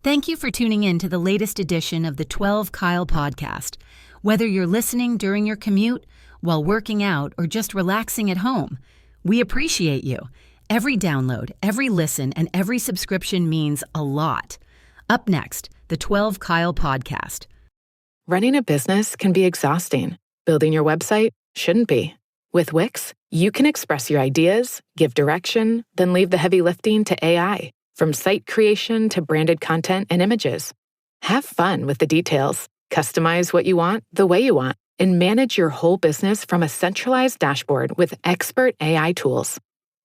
Thank you for tuning in to the latest edition of the 12 Kyle podcast. Whether you're listening during your commute, while working out, or just relaxing at home, we appreciate you. Every download, every listen, and every subscription means a lot. Up next, the 12 Kyle podcast. Running a business can be exhausting. Building your website shouldn't be. With Wix, you can express your ideas, give direction, then leave the heavy lifting to AI. From site creation to branded content and images. Have fun with the details. Customize what you want the way you want, and manage your whole business from a centralized dashboard with expert AI tools.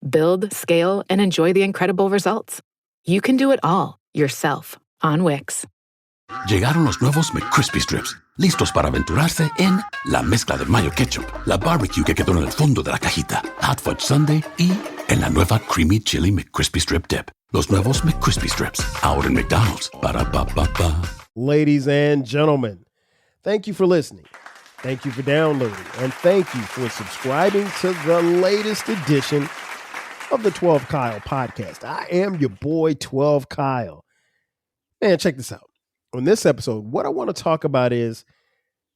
Build, scale, and enjoy the incredible results. You can do it all yourself on Wix. Llegaron los nuevos McCrispy Strips, listos para aventurarse en la mezcla de mayo ketchup, la barbecue que quedó en el fondo de la cajita, hot fudge sundae y en la nueva creamy chili McCrispy Strip dip. Los nuevos McCrispy Strips, ahora en McDonald's. Ba-da-ba-ba-ba. Ladies and gentlemen, thank you for listening. Thank you for downloading. And thank you for subscribing to the latest edition of the 12 Kyle podcast. I am your boy, 12 Kyle. Man, check this out. On this episode, what I want to talk about is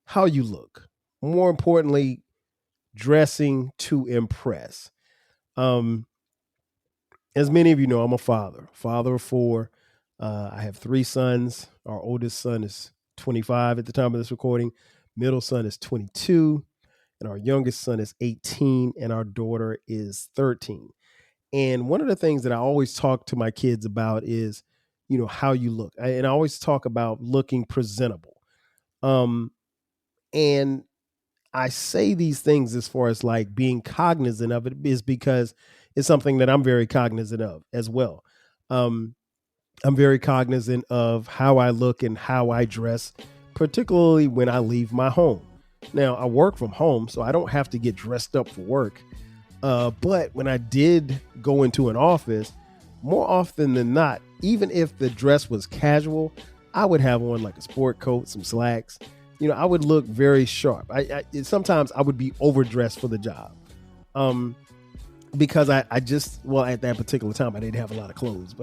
how you look. More importantly, dressing to impress. As many of you know, I'm a father of four. I have three sons. Our oldest son is 25 at the time of this recording. Middle son is 22. And our youngest son is 18. And our daughter is 13. And one of the things that I always talk to my kids about is, you know, how you look. And I always talk about looking presentable. And I say these things as far as like being cognizant of it is because it's something that I'm very cognizant of as well. I'm very cognizant of how I look and how I dress, particularly when I leave my home. Now, I work from home, so I don't have to get dressed up for work. But when I did go into an office, more often than not, even if the dress was casual, I would have on like a sport coat, some slacks. You know, I would look very sharp. Sometimes I would be overdressed for the job. Because I just, well, at that particular time, I didn't have a lot of clothes,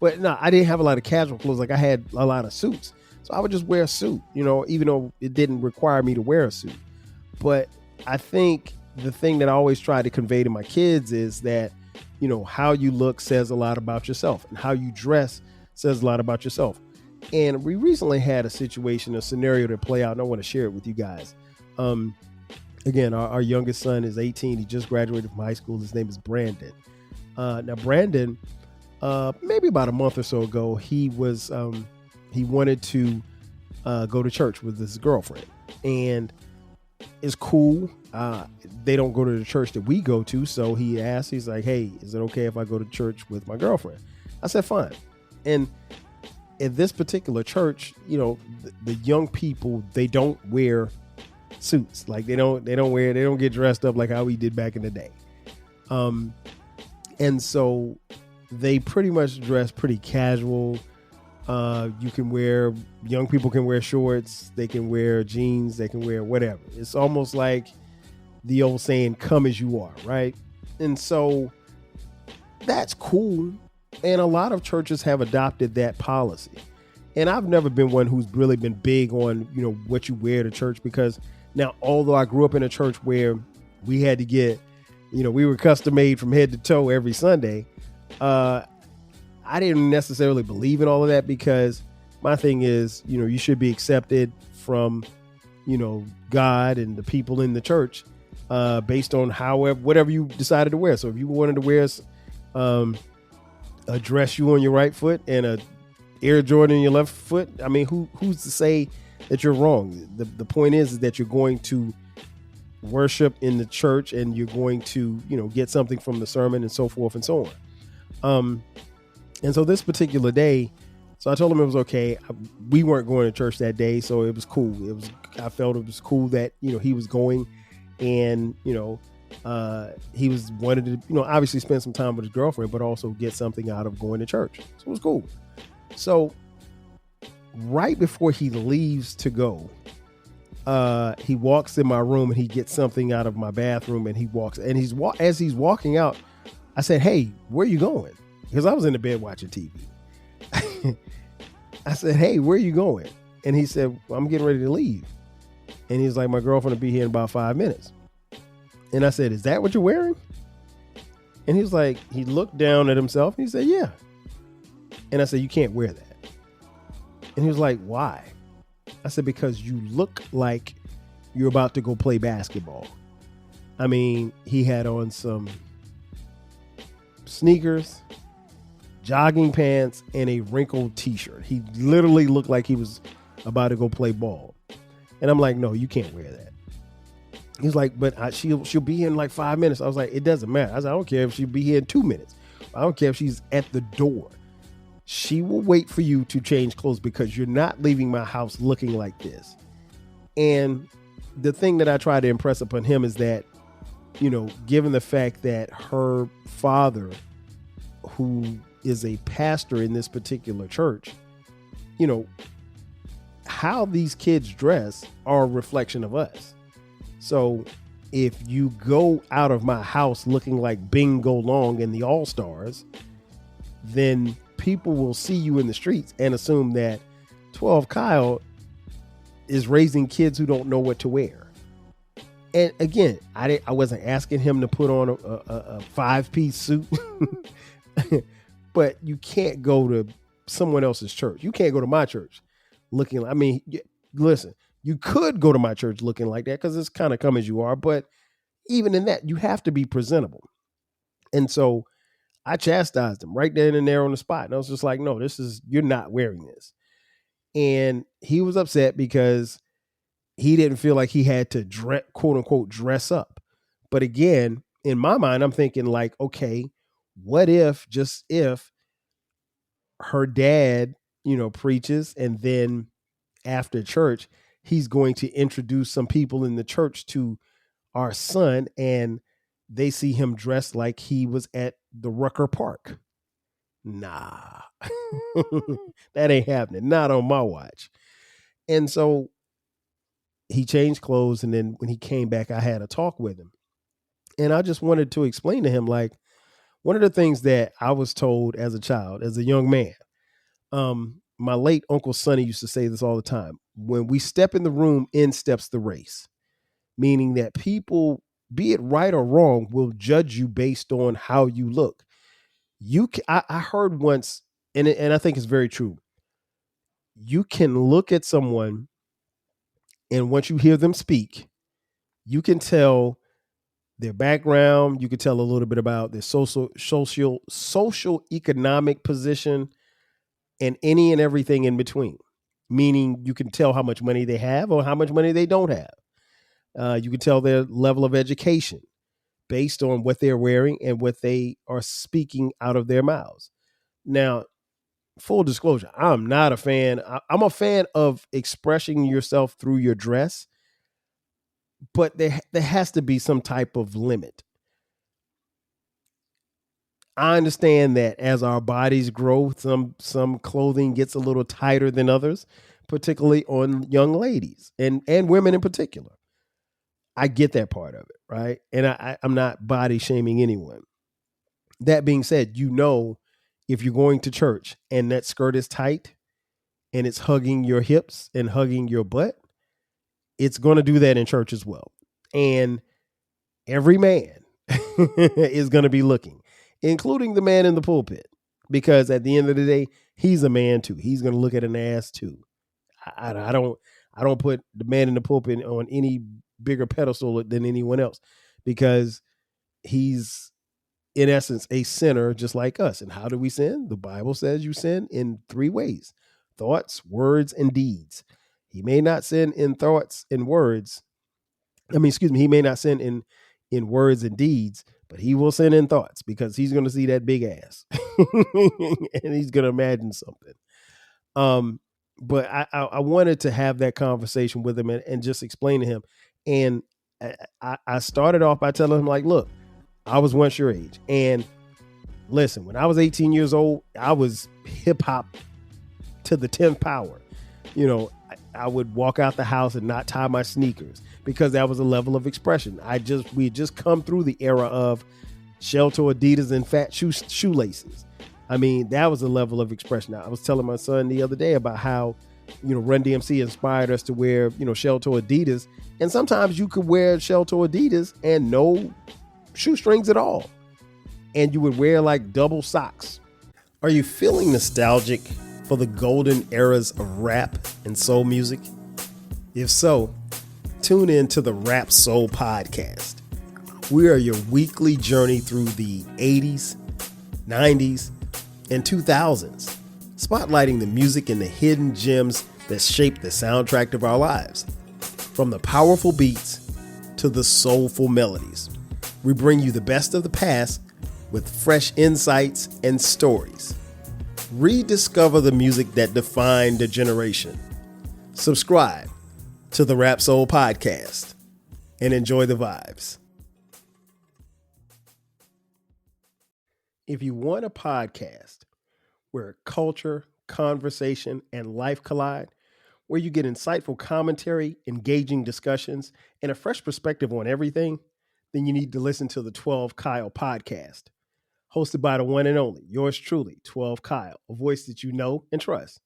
but no, I didn't have a lot of casual clothes. Like I had a lot of suits. So I would just wear a suit, you know, even though it didn't require me to wear a suit. But I think the thing that I always try to convey to my kids is that, you know, how you look says a lot about yourself, and how you dress says a lot about yourself. And we recently had a scenario to play out, and I want to share it with you guys. Again, our youngest son is 18. He just graduated from high school. His name is Brandon. Now, Brandon, maybe about a month or so ago, he wanted to go to church with his girlfriend. And it's cool. They don't go to the church that we go to. So he asked, he's like, hey, is it okay if I go to church with my girlfriend? I said, fine. And at this particular church, you know, the young people, they don't wear suits. Like they don't get dressed up like how we did back in the day. And so they pretty much dress pretty casual. Young people can wear shorts, they can wear jeans, they can wear whatever. It's almost like the old saying, come as you are, right? And so that's cool. And a lot of churches have adopted that policy. And I've never been one who's really been big on, you know, what you wear to church, because now, although I grew up in a church where we had to get, you know, we were custom made from head to toe every Sunday, I didn't necessarily believe in all of that, because my thing is, you know, you should be accepted from, you know, God and the people in the church based on whatever you decided to wear. So if you wanted to wear a dress shoe on your right foot and a Air Jordan on your left foot, I mean, who's to say that you're wrong? The point is that you're going to worship in the church, and you're going to, you know, get something from the sermon and so forth and so on. And so this particular day, so I told him it was okay. We weren't going to church that day, so it was cool. I felt it was cool that, you know, he was going, and, you know, he wanted to, you know, obviously spend some time with his girlfriend, but also get something out of going to church. So it was cool. So right before he leaves to go, he walks in my room and he gets something out of my bathroom, and he walks, and as he's walking out, I said, hey, where are you going? Because I was in the bed watching TV. I said, hey, where are you going? And he said, well, I'm getting ready to leave. And he's like, my girlfriend will be here in about 5 minutes. And I said, is that what you're wearing? And he was like, he looked down at himself and he said, yeah. And I said, you can't wear that. And he was like, why? I said, because you look like you're about to go play basketball. I mean, he had on some sneakers, jogging pants, and a wrinkled t-shirt. He literally looked like he was about to go play ball. And I'm like, no, you can't wear that. He's like, but she'll be here in like 5 minutes. I was like, it doesn't matter. I said, I don't care if she'll be here in 2 minutes. I don't care if she's at the door. She will wait for you to change clothes because you're not leaving my house looking like this. And the thing that I try to impress upon him is that, you know, given the fact that her father, who is a pastor in this particular church, you know, how these kids dress are a reflection of us. So if you go out of my house looking like Bingo Long and the All-Stars, then people will see you in the streets and assume that 12 Kyle is raising kids who don't know what to wear. And again, I wasn't asking him to put on a 5-piece suit, but you can't go to someone else's church. You can't go to my church looking like, I mean, listen, you could go to my church looking like that because it's kind of come as you are. But even in that, you have to be presentable. And so I chastised him right then and there on the spot. And I was just like, no, you're not wearing this. And he was upset because he didn't feel like he had to quote unquote dress up. But again, in my mind, I'm thinking like, okay, what if her dad, you know, preaches, and then after church, he's going to introduce some people in the church to our son, and they see him dressed like he was at the Rucker Park. Nah, that ain't happening. Not on my watch. And so he changed clothes. And then when he came back, I had a talk with him. And I just wanted to explain to him, like, one of the things that I was told as a child, as a young man, my late Uncle Sonny used to say this all the time. When we step in the room, in steps the race. Meaning that people, be it right or wrong, will judge you based on how you look. I heard once, and I think it's very true. You can look at someone, and once you hear them speak, you can tell their background. You can tell a little bit about their social economic position, and any and everything in between. Meaning you can tell how much money they have or how much money they don't have. You can tell their level of education based on what they're wearing and what they are speaking out of their mouths. Now, full disclosure, I'm not a fan. I'm a fan of expressing yourself through your dress, but there has to be some type of limit. I understand that as our bodies grow, some clothing gets a little tighter than others, particularly on young ladies and women in particular. I get that part of it, right? And I'm not body shaming anyone. That being said, you know, if you're going to church and that skirt is tight and it's hugging your hips and hugging your butt, it's going to do that in church as well. And every man is going to be looking, including the man in the pulpit, because at the end of the day, he's a man too. He's going to look at an ass too. I don't put the man in the pulpit on any bigger pedestal than anyone else, because he's in essence a sinner just like us. And how do we sin? The Bible says you sin in 3 ways: thoughts, words, and deeds. He may not sin in thoughts and words. He may not sin in words and deeds, but he will sin in thoughts, because he's going to see that big ass and he's going to imagine something. But I wanted to have that conversation with him and just explain to him. And I started off by telling him, like, look, I was once your age. And listen, when I was 18 years old, I was hip hop to the 10th power. You know, I would walk out the house and not tie my sneakers, because that was a level of expression. We had just come through the era of Shelter, Adidas, and fat shoelaces. I mean, that was a level of expression. I was telling my son the other day about how, Run DMC inspired us to wear, shell-toe Adidas. And sometimes you could wear shell-toe Adidas and no shoestrings at all. And you would wear like double socks. Are you feeling nostalgic for the golden eras of rap and soul music? If so, tune in to the Rap Soul Podcast. We are your weekly journey through the 80s, 90s, and 2000s, spotlighting the music and the hidden gems that shaped the soundtrack of our lives. From the powerful beats to the soulful melodies, we bring you the best of the past with fresh insights and stories. Rediscover the music that defined a generation. Subscribe to the Rap Soul Podcast and enjoy the vibes. If you want a podcast where culture, conversation, and life collide, where you get insightful commentary, engaging discussions, and a fresh perspective on everything, then you need to listen to the 12 Kyle podcast. Hosted by the one and only, yours truly, 12 Kyle, a voice that you know and trust.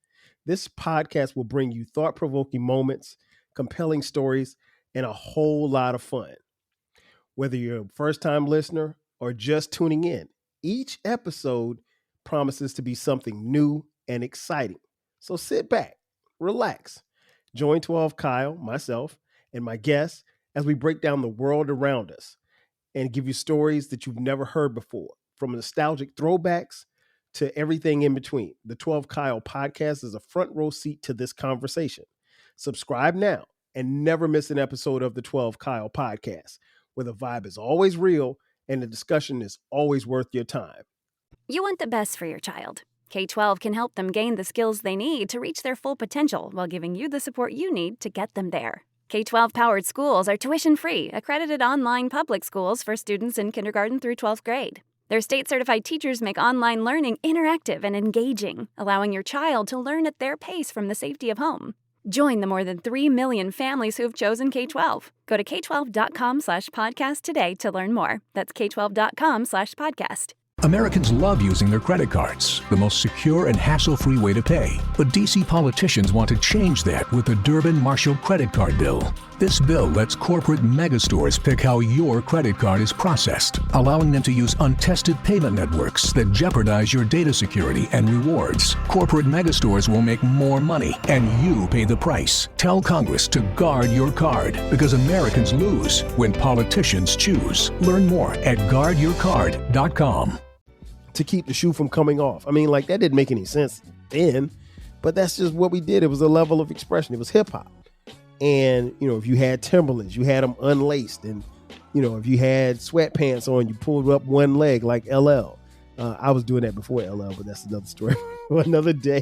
This podcast will bring you thought-provoking moments, compelling stories, and a whole lot of fun. Whether you're a first-time listener or just tuning in, each episode promises to be something new and exciting. So sit back, relax, join 12 Kyle, myself, and my guests as we break down the world around us and give you stories that you've never heard before, from nostalgic throwbacks to everything in between. The 12 Kyle podcast is a front row seat to this conversation. Subscribe now and never miss an episode of the 12 Kyle podcast, where the vibe is always real and the discussion is always worth your time. You want the best for your child. K-12 can help them gain the skills they need to reach their full potential while giving you the support you need to get them there. K-12-powered schools are tuition-free, accredited online public schools for students in kindergarten through 12th grade. Their state-certified teachers make online learning interactive and engaging, allowing your child to learn at their pace from the safety of home. Join the more than 3 million families who have chosen K-12. Go to k12.com/podcast today to learn more. That's k12.com/podcast. Americans love using their credit cards, the most secure and hassle-free way to pay. But D.C. politicians want to change that with the Durbin-Marshall credit card bill. This bill lets corporate megastores pick how your credit card is processed, allowing them to use untested payment networks that jeopardize your data security and rewards. Corporate megastores will make more money, and you pay the price. Tell Congress to guard your card, because Americans lose when politicians choose. Learn more at guardyourcard.com. To keep the shoe from coming off. I mean, like, that didn't make any sense then, but that's just what we did. It was a level of expression. It was hip hop. And, if you had Timberlands, you had them unlaced. And, if you had sweatpants on, you pulled up one leg like LL. I was doing that before LL, but that's another story for another day.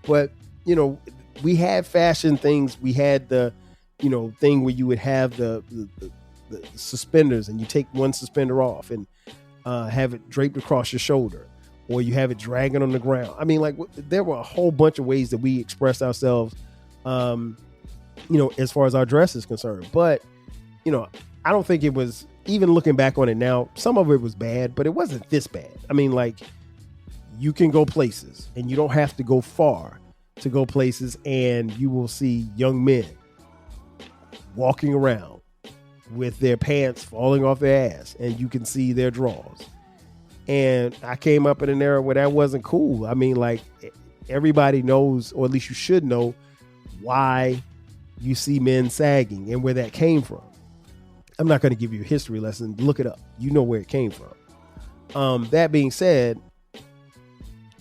But, we had fashion things. We had the, thing where you would have the suspenders and you take one suspender off and have it draped across your shoulder, or you have it dragging on the ground. I mean, like, there were a whole bunch of ways that we expressed ourselves, as far as our dress is concerned. But, I don't think it was, even looking back on it now, some of it was bad, but it wasn't this bad. I mean, like, you can go places and you don't have to go far to go places, and you will see young men walking around with their pants falling off their ass, and you can see their drawers. And I came up in an era where that wasn't cool. I mean, like, everybody knows, or at least you should know, why you see men sagging and where that came from. I'm not going to give you a history lesson. Look it up. You know where it came from. That being said,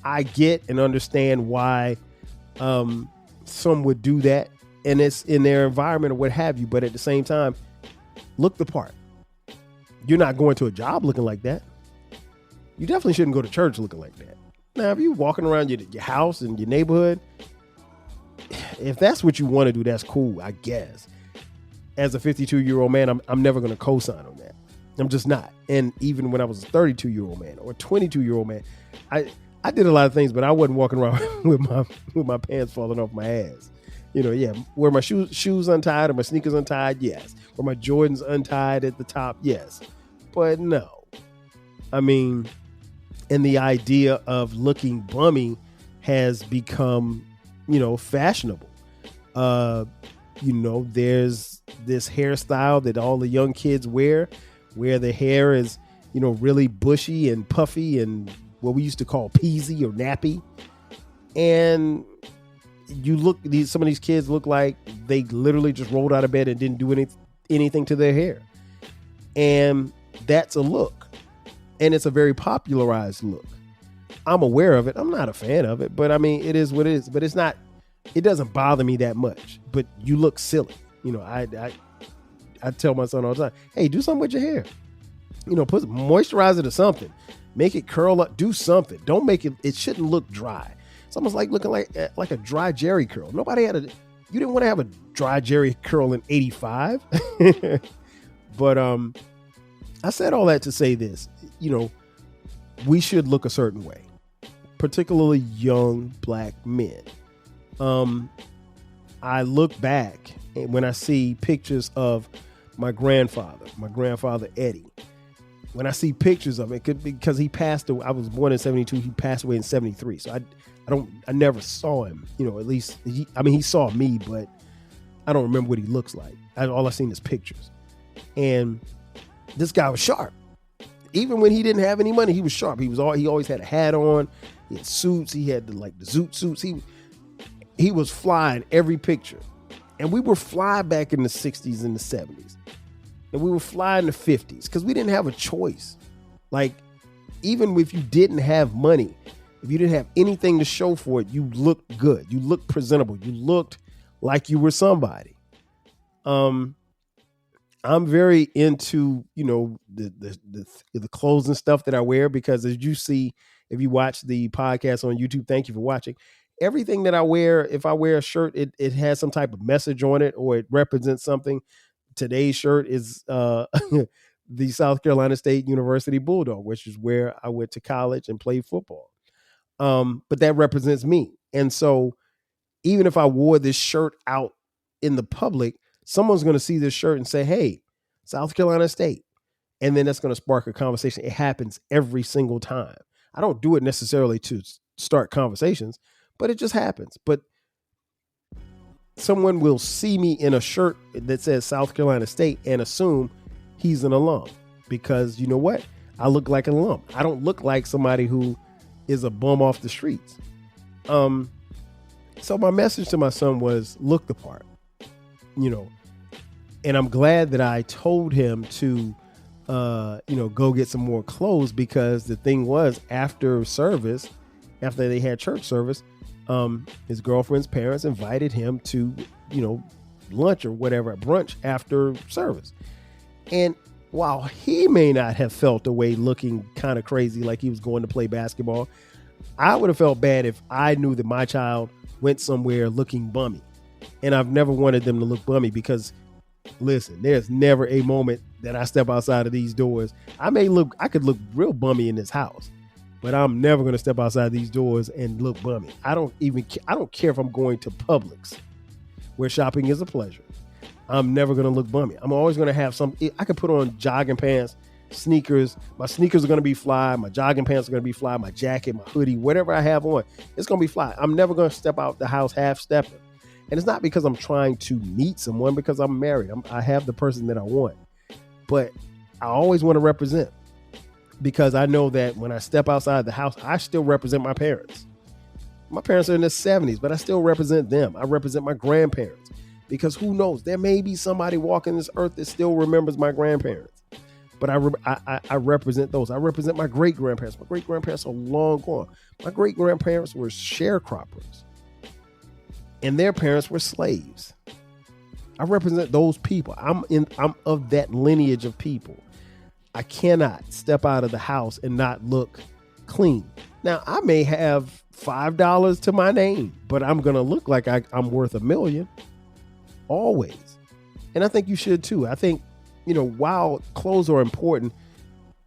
I get and understand why some would do that, and it's in their environment or what have you. But at the same time, look the part. You're not going to a job looking like that. You definitely shouldn't go to church looking like that. Now, if you're walking around your house and your neighborhood, if that's what you want to do, that's cool, I guess. As a 52-year-old man, I'm never going to co-sign on that. I'm just not. And even when I was a 32-year-old man or a 22-year-old man, I did a lot of things, but I wasn't walking around with my pants falling off my ass. Were my shoes untied or my sneakers untied? Yes. Were my Jordans untied at the top? Yes. But no. I mean, And the idea of looking bummy has become, fashionable. There's this hairstyle that all the young kids wear, where the hair is, really bushy and puffy and what we used to call peasy or nappy. And some of these kids look like they literally just rolled out of bed and didn't do anything to their hair. And that's a look. And it's a very popularized look. I'm aware of it. I'm not a fan of it, but I mean, it is what it is. But it doesn't bother me that much. But you look silly. I tell my son all the time, hey, do something with your hair. Put moisturize it or something. Make it curl up. Do something. Don't make it shouldn't look dry. It's almost like looking like a dry Jerry curl. You didn't want to have a dry Jerry curl in 85. But I said all that to say this, we should look a certain way, particularly young black men. I look back when I see pictures of my grandfather Eddie. When I see pictures of it, because he passed away, I was born in 72, he passed away in 73. So I never saw him, at least, he saw me, but I don't remember what he looks like. All I've seen is pictures. And this guy was sharp. Even when he didn't have any money, he was sharp. He always had a hat on. He had suits. He had the zoot suits. He was fly in every picture. And we were fly back in the 60s and the 70s. And we were fly in the 50s because we didn't have a choice. Like, even if you didn't have money, if you didn't have anything to show for it, you looked good. You looked presentable. You looked like you were somebody. I'm very into, the clothes and stuff that I wear, because as you see, if you watch the podcast on YouTube, thank you for watching. Everything that I wear, if I wear a shirt, it has some type of message on it, or it represents something. Today's shirt is the South Carolina State University Bulldog, which is where I went to college and played football. But that represents me. And so even if I wore this shirt out in the public, someone's going to see this shirt and say, hey, South Carolina State. And then that's going to spark a conversation. It happens every single time. I don't do it necessarily to start conversations, but it just happens. But someone will see me in a shirt that says South Carolina State and assume he's an alum, because you know what? I look like an alum. I don't look like somebody who is a bum off the streets. So my message to my son was, look the part, and I'm glad that I told him to, go get some more clothes, because the thing was, after they had church service, his girlfriend's parents invited him to, lunch or whatever, brunch after service. And while he may not have felt the way, looking kind of crazy like he was going to play basketball, I would have felt bad if I knew that my child went somewhere looking bummy. And I've never wanted them to look bummy, because listen, there's never a moment that I step outside of these doors. I could look real bummy in this house, but I'm never going to step outside these doors and look bummy. I don't care if I'm going to Publix, where shopping is a pleasure. I'm never going to look bummy. I'm always going to have I could put on jogging pants, sneakers. My sneakers are going to be fly. My jogging pants are going to be fly. My jacket, my hoodie, whatever I have on, it's going to be fly. I'm never going to step out the house half-stepping. And it's not because I'm trying to meet someone, because I'm married. I have the person that I want. But I always want to represent, because I know that when I step outside the house, I still represent my parents. My parents are in their 70s, but I still represent them. I represent my grandparents, because who knows? There may be somebody walking this earth that still remembers my grandparents. But I represent those. I represent my great-grandparents. My great-grandparents are long gone. My great-grandparents were sharecroppers, and their parents were slaves. I represent those people. I'm of that lineage of people. I cannot step out of the house and not look clean. Now, I may have $5 to my name, but I'm going to look like I'm worth $1 million. Always. And I think you should too. I think, while clothes are important,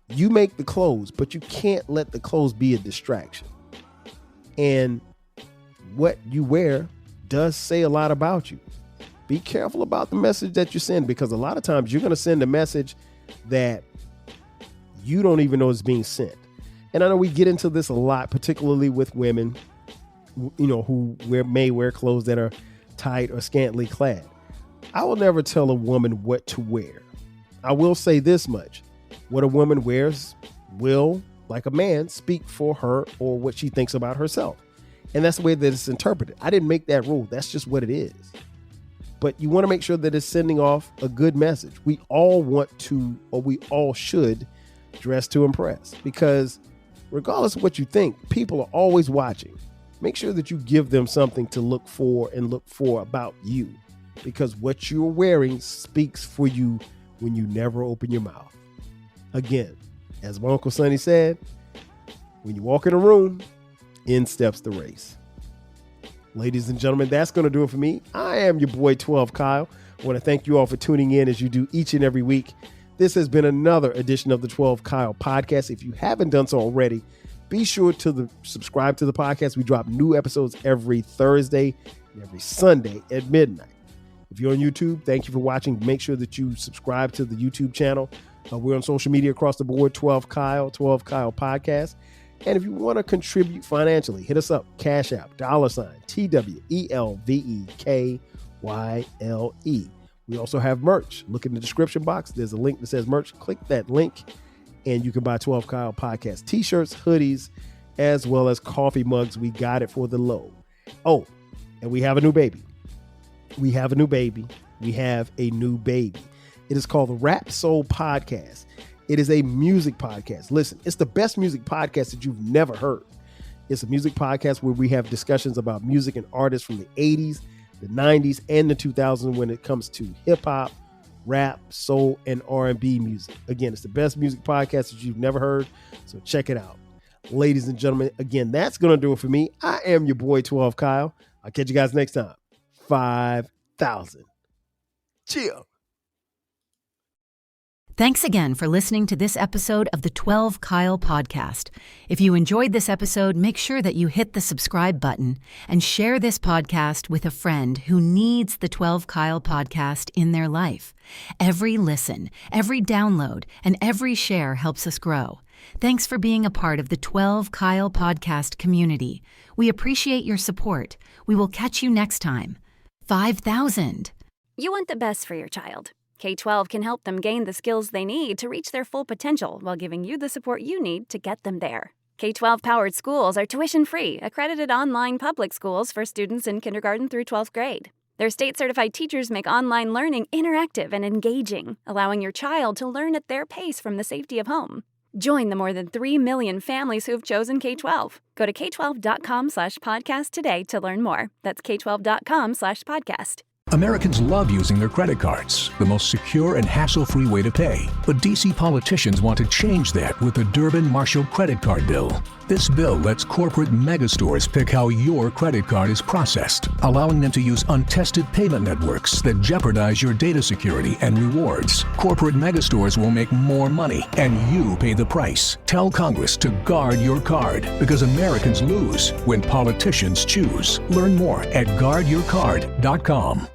you make the clothes, but you can't let the clothes be a distraction. And what you wear does say a lot about you. Be careful about the message that you send, because a lot of times you're going to send a message that you don't even know is being sent. And I know we get into this a lot, particularly with women, who may wear clothes that are tight or scantily clad. I will never tell a woman what to wear. I will say this much. What a woman wears will, like a man, speak for her or what she thinks about herself. And that's the way that it's interpreted. I didn't make that rule. That's just what it is. But you want to make sure that it's sending off a good message. We all want to, or we all should, dress to impress. Because regardless of what you think, people are always watching. Make sure that you give them something to look for about you. Because what you're wearing speaks for you when you never open your mouth. Again, as my Uncle Sonny said, when you walk in a room, in steps the race. Ladies and gentlemen, that's going to do it for me. I am your boy 12 Kyle. I want to thank you all for tuning in as you do each and every week. This has been another edition of the 12 Kyle podcast. If you haven't done so already, be sure to subscribe to the podcast. We drop new episodes every Thursday and every Sunday at midnight. If you're on YouTube, thank you for watching. Make sure that you subscribe to the YouTube channel. We're on social media across the board, 12 Kyle Podcast. And if you want to contribute financially, hit us up, Cash App, $TWELVEKYLE. We also have merch. Look in the description box. There's a link that says merch. Click that link and you can buy 12 Kyle Podcast t-shirts, hoodies, as well as coffee mugs. We got it for the low. Oh, and we have a new baby. We have a new baby. It is called the Rap Soul Podcast. It is a music podcast. Listen, it's the best music podcast that you've never heard. It's a music podcast where we have discussions about music and artists from the 80s, the 90s, and the 2000s when it comes to hip hop, rap, soul, and R&B music. Again, it's the best music podcast that you've never heard, so check it out. Ladies and gentlemen, again, that's going to do it for me. I am your boy 12 Kyle. I'll catch you guys next time. 5,000. Chill. Thanks again for listening to this episode of the 12 Kyle podcast. If you enjoyed this episode, make sure that you hit the subscribe button and share this podcast with a friend who needs the 12 Kyle podcast in their life. Every listen, every download, and every share helps us grow. Thanks for being a part of the 12 Kyle podcast community. We appreciate your support. We will catch you next time. 5,000. You want the best for your child. K-12 can help them gain the skills they need to reach their full potential while giving you the support you need to get them there. K-12-powered schools are tuition-free, accredited online public schools for students in kindergarten through 12th grade. Their state-certified teachers make online learning interactive and engaging, allowing your child to learn at their pace from the safety of home. Join the more than 3 million families who've chosen K-12. Go to k12.com/podcast today to learn more. That's k12.com/podcast. Americans love using their credit cards, the most secure and hassle-free way to pay. But D.C. politicians want to change that with the Durbin-Marshall credit card bill. This bill lets corporate megastores pick how your credit card is processed, allowing them to use untested payment networks that jeopardize your data security and rewards. Corporate megastores will make more money, and you pay the price. Tell Congress to guard your card, because Americans lose when politicians choose. Learn more at guardyourcard.com.